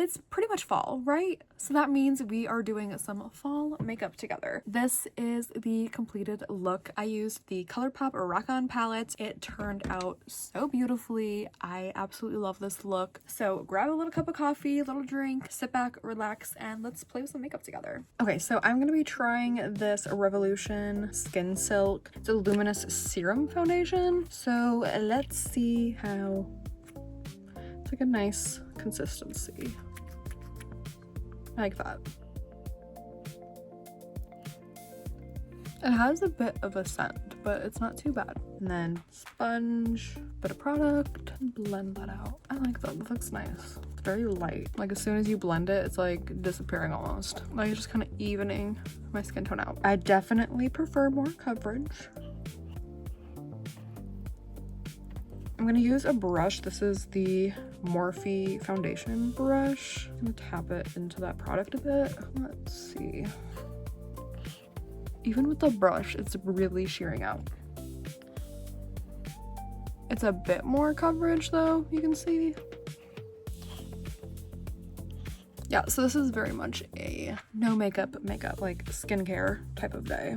it's pretty much fall, right? So that means we are doing some fall makeup together. This is the completed look. I used the ColourPop Rock On palette. It turned out so beautifully. I absolutely love this look. So grab a little cup of coffee, a little drink, sit back, relax, and let's play with some makeup together. Okay, so I'm gonna be trying this Revolution Skin Silk. It's a luminous serum foundation. So let's see how. It's like a nice consistency. I like that. It has a bit of a scent, but it's not too bad. And then sponge, bit of product, blend that out. I like that. That looks nice. It's very light. Like as soon as you blend it, it's like disappearing almost. Like it's just kind of evening my skin tone out. I definitely prefer more coverage. I'm gonna use a brush. This is the Morphe foundation brush. I'm gonna tap it into that product a bit. Let's see. Even with the brush, it's really shearing out. It's a bit more coverage though, you can see. Yeah, so this is very much a no makeup, like skincare type of day.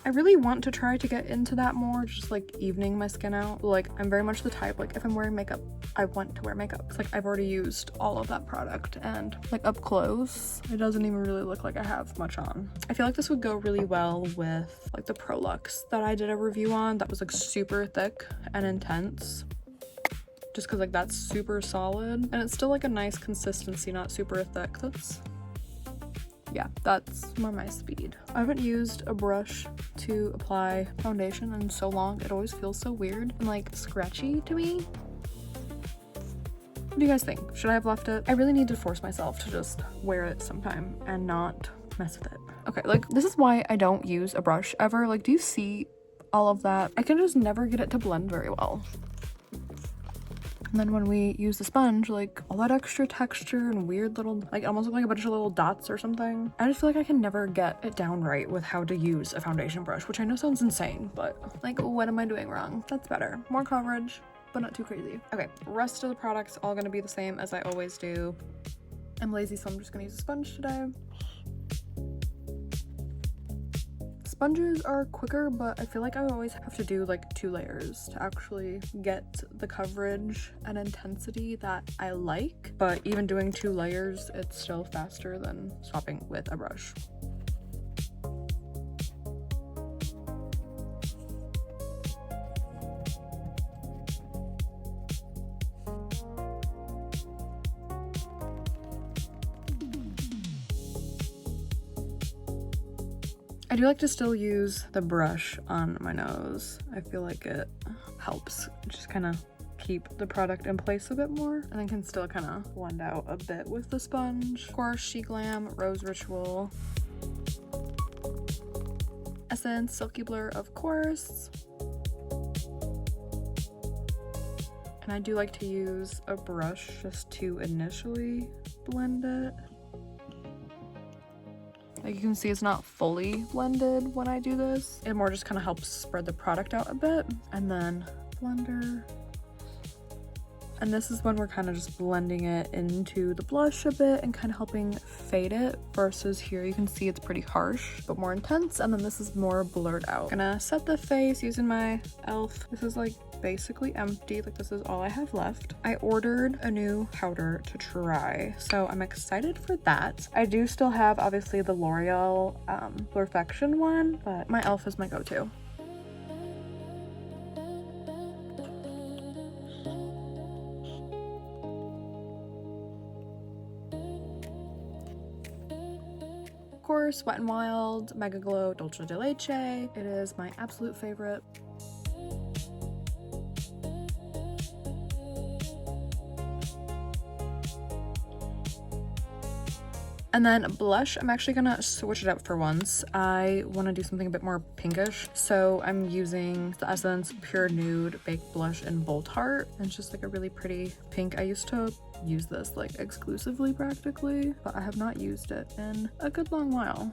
I really want to try to get into that more, just like evening my skin out. Like I'm very much the type, like if I'm wearing makeup, I want to wear makeup. It's like I've already used all of that product and like up close, it doesn't even really look like I have much on. I feel like this would go really well with like the Prolux that I did a review on that was like super thick and intense. Just because like that's super solid and it's still like a nice consistency, not super thick. Yeah, that's more my speed. I haven't used a brush to apply foundation in so long. It always feels so weird and like scratchy to me. What do you guys think? Should I have left it? I really need to force myself to just wear it sometime and not mess with it. Okay, like this is why I don't use a brush ever. Like, do you see all of that? I can just never get it to blend very well. And then when we use the sponge, like all that extra texture and weird little, like almost look like a bunch of little dots or something. I just feel like I can never get it down right with how to use a foundation brush, which I know sounds insane, but like what am I doing wrong? That's better. More coverage, but not too crazy. Okay, rest of the products all gonna be the same as I always do. I'm lazy, so I'm just gonna use a sponge today. Sponges are quicker, but I feel like I always have to do like 2 layers to actually get the coverage and intensity that I like. But even doing 2 layers, it's still faster than swapping with a brush. I do like to still use the brush on my nose. I feel like it helps just kind of keep the product in place a bit more, and then can still kind of blend out a bit with the sponge. Of course, She Glam Rose Ritual Essence Silky Blur, of course. And I do like to use a brush just to initially blend it. Like you can see, it's not fully blended when I do this. It more just kind of helps spread the product out a bit. And then blender. And this is when we're kind of just blending it into the blush a bit and kind of helping fade it, versus here you can see it's pretty harsh but more intense, and then this is more blurred out. Gonna set the face using my e.l.f. This is like basically empty, like this is all I have left. I ordered a new powder to try, so I'm excited for that. I do still have obviously the L'Oreal Perfection one, but my e.l.f. is my go-to. Course, Wet n Wild Mega Glow Dolce de Leche. It is my absolute favorite. And then blush, I'm actually gonna switch it up for once. I want to do something a bit more pinkish, so I'm using the Essence Pure Nude Baked Blush in Bold Heart. And it's just like a really pretty pink. I used to use this like exclusively practically, but I have not used it in a good long while.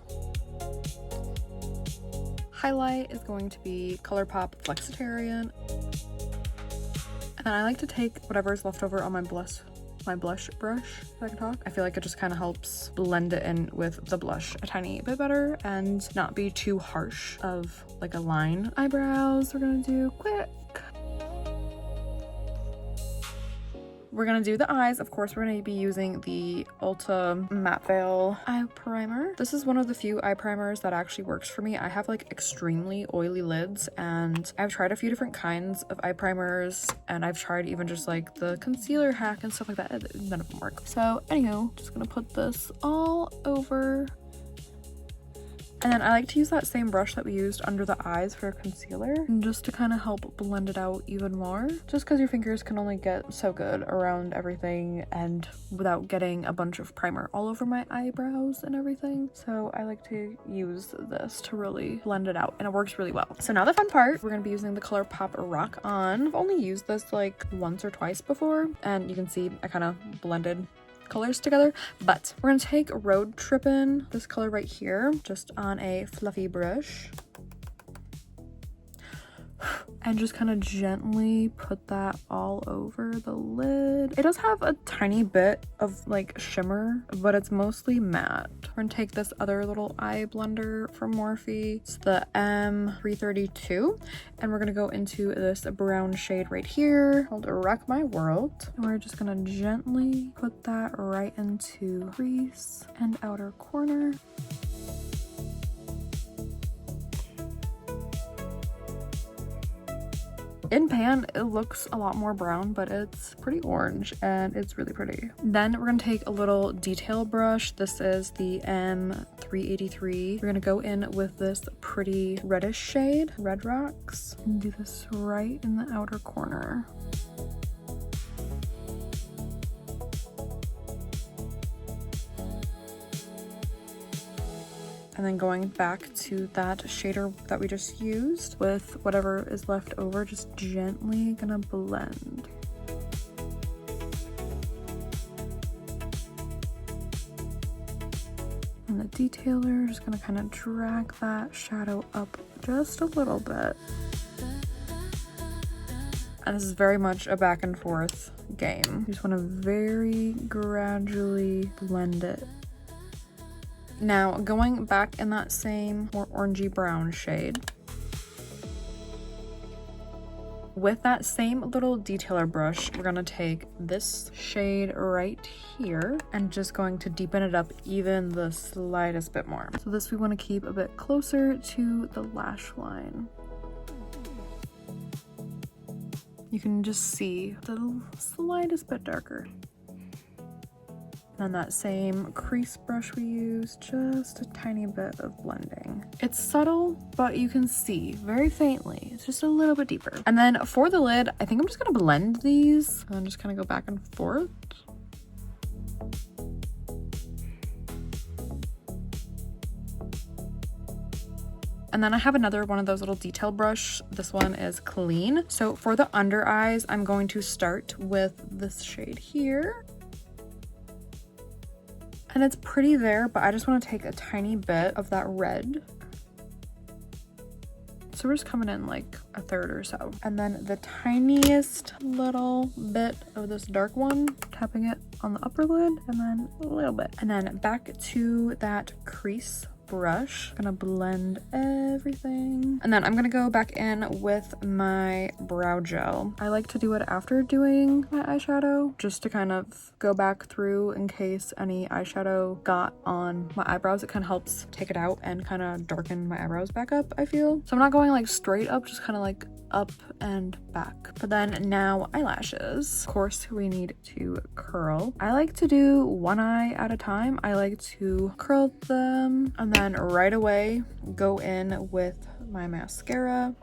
Highlight is going to be ColourPop Flexitarian. And then I like to take whatever's left over on my blush my blush brush if I can talk. I feel like it just kind of helps blend it in with the blush a tiny bit better and not be too harsh of like a line. Eyebrows we're gonna do quick. We're gonna do the eyes. Of course, we're gonna be using the Ulta Matte Veil eye primer. This is one of the few eye primers that actually works for me. I have like extremely oily lids, and I've tried a few different kinds of eye primers, and I've tried even just like the concealer hack and stuff like that. None of them work. So anywho, just gonna put this all over. And then I like to use that same brush that we used under the eyes for concealer, just to kind of help blend it out even more. Just because your fingers can only get so good around everything and without getting a bunch of primer all over my eyebrows and everything. So I like to use this to really blend it out, and it works really well. So now the fun part, we're going to be using the ColourPop Rock On. I've only used this like once or twice before, and you can see I kind of blended colors together, but we're gonna take Road Trippin', this color right here, just on a fluffy brush, and just kind of gently put that all over the lid. It does have a tiny bit of like shimmer, but it's mostly matte. We're gonna take this other little eye blender from Morphe. It's the M332, and we're gonna go into this brown shade right here called Wreck My World. And we're just gonna gently put that right into crease and outer corner. In pan, it looks a lot more brown, but it's pretty orange and it's really pretty. Then we're gonna take a little detail brush. This is the M383. We're gonna go in with this pretty reddish shade, Red Rocks, and do this right in the outer corner. And then going back to that shader that we just used with whatever is left over, just gently gonna blend. And the detailer, just gonna kind of drag that shadow up just a little bit. And this is very much a back and forth game. You just wanna very gradually blend it. Now, going back in that same more orangey brown shade, with that same little detailer brush, we're gonna take this shade right here and just going to deepen it up even the slightest bit more. So this we want to keep a bit closer to the lash line. You can just see the slightest bit darker. And that same crease brush we used, just a tiny bit of blending. It's subtle, but you can see very faintly. It's just a little bit deeper. And then for the lid, I think I'm just gonna blend these and then just kind of go back and forth. And then I have another one of those little detail brush. This one is clean. So for the under eyes, I'm going to start with this shade here. And it's pretty there, but I just want to take a tiny bit of that red. So we're just coming in like a third or so. And then the tiniest little bit of this dark one, tapping it on the upper lid, and then a little bit. And then back to that crease brush, gonna blend everything. And then I'm gonna go back in with my brow gel. I like to do it after doing my eyeshadow, just to kind of go back through in case any eyeshadow got on my eyebrows. It kind of helps take it out and kind of darken my eyebrows back up, I feel. So I'm not going like straight up, just kind of like up and back. But then now eyelashes. Of course, we need to curl. I like to do one eye at a time. I like to curl them and then right away go in with my mascara.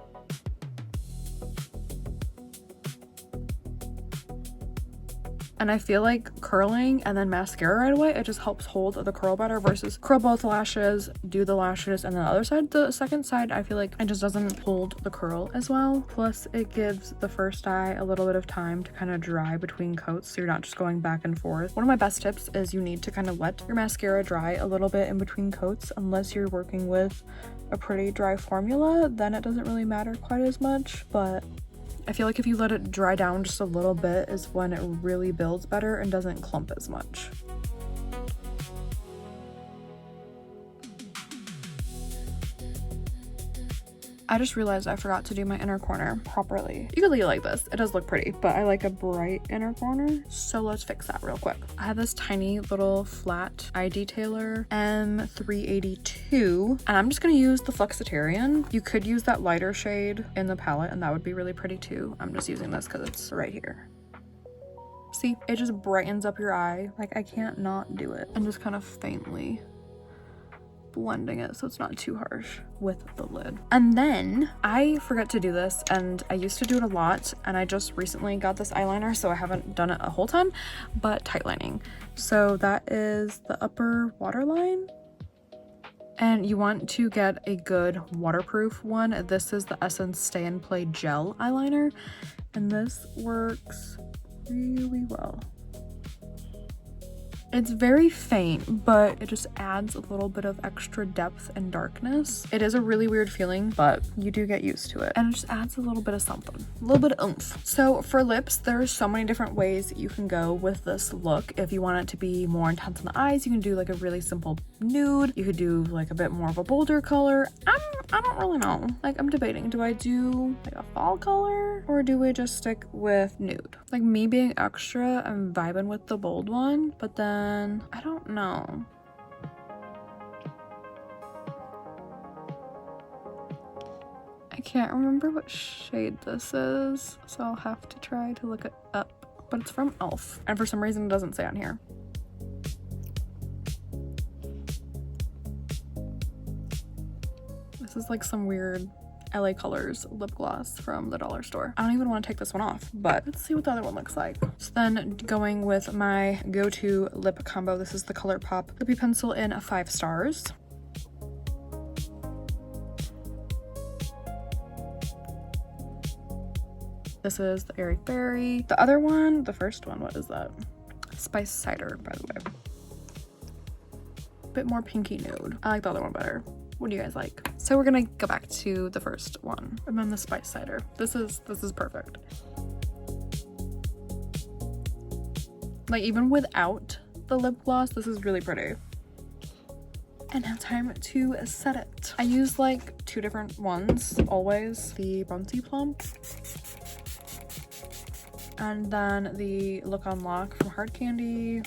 And I feel like curling and then mascara right away, it just helps hold the curl better versus curl both lashes, do the lashes, and then the other side, the second side, I feel like it just doesn't hold the curl as well. Plus it gives the first eye a little bit of time to kind of dry between coats, so you're not just going back and forth. One of my best tips is you need to kind of let your mascara dry a little bit in between coats, unless you're working with a pretty dry formula, then it doesn't really matter quite as much. But I feel like if you let it dry down just a little bit is when it really builds better and doesn't clump as much. I just realized I forgot to do my inner corner properly. You could leave it like this. It does look pretty, but I like a bright inner corner. So let's fix that real quick. I have this tiny little flat eye detailer, M382, and I'm just gonna use the Flexitarian. You could use that lighter shade in the palette and that would be really pretty too. I'm just using this because it's right here. See, it just brightens up your eye. Like I can't not do it. And just kind of faintly blending it so it's not too harsh with the lid. And then I forget to do this, and I used to do it a lot, and I just recently got this eyeliner, so I haven't done it a whole ton, but tight lining. So that is the upper waterline. And you want to get a good waterproof one. This is the Essence Stay and Play Gel eyeliner, and this works really well. It's very faint, but it just adds a little bit of extra depth and darkness. It is a really weird feeling, but you do get used to it. And it just adds a little bit of something, a little bit of oomph. So for lips, there's so many different ways you can go with this look. If you want it to be more intense on the eyes, you can do like a really simple nude. You could do like a bit more of a bolder color. I don't really know. Like I'm debating, do I do like a fall color or do we just stick with nude? Like me being extra, I'm vibing with the bold one, but then I don't know. I can't remember what shade this is, so I'll have to try to look it up, but it's from e.l.f. and for some reason it doesn't say on here. This is like some weird LA Colors lip gloss from the dollar store. I don't even want to take this one off, but let's see what the other one looks like. So then going with my go-to lip combo, this is the ColourPop Lippy Pencil in 5 stars. This is the Airy Fairy. The other one, the first one, what is that? Spice Cider, by the way. Bit more pinky nude. I like the other one better. What do you guys like? So we're gonna go back to the first one. And then the Spice Cider. This is perfect. Like even without the lip gloss, this is really pretty. And now time to set it. I use like 2 different ones always. The Bouncy Plump. And then the Look on Lock from Hard Candy.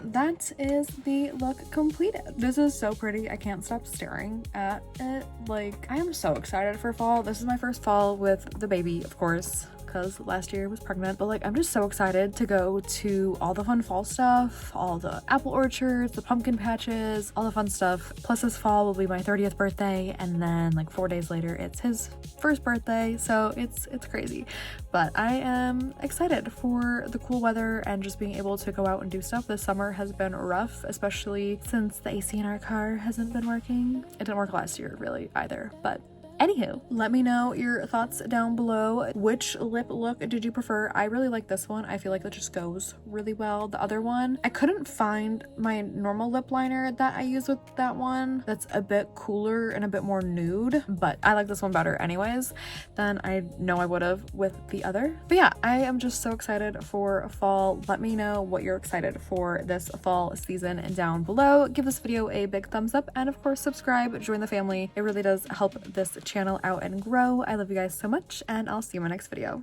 That is the look completed. This is so pretty. I can't stop staring at it. Like, I am so excited for fall. This is my first fall with the baby, of course, because last year I was pregnant, but like I'm just so excited to go to all the fun fall stuff, all the apple orchards, the pumpkin patches, all the fun stuff. Plus this fall will be my 30th birthday, and then like 4 days later it's his first birthday, so it's crazy. But I am excited for the cool weather and just being able to go out and do stuff. This summer has been rough, especially since the AC in our car hasn't been working. It didn't work last year really either, but anywho, let me know your thoughts down below. Which lip look did you prefer? I really like this one. I feel like that just goes really well. The other one, I couldn't find my normal lip liner that I use with that one. That's a bit cooler and a bit more nude, but I like this one better anyways than I know I would have with the other. But yeah, I am just so excited for fall. Let me know what you're excited for this fall season down below. Give this video a big thumbs up, and of course subscribe, join the family. It really does help this channel out and grow. I love you guys so much, and I'll see you in my next video.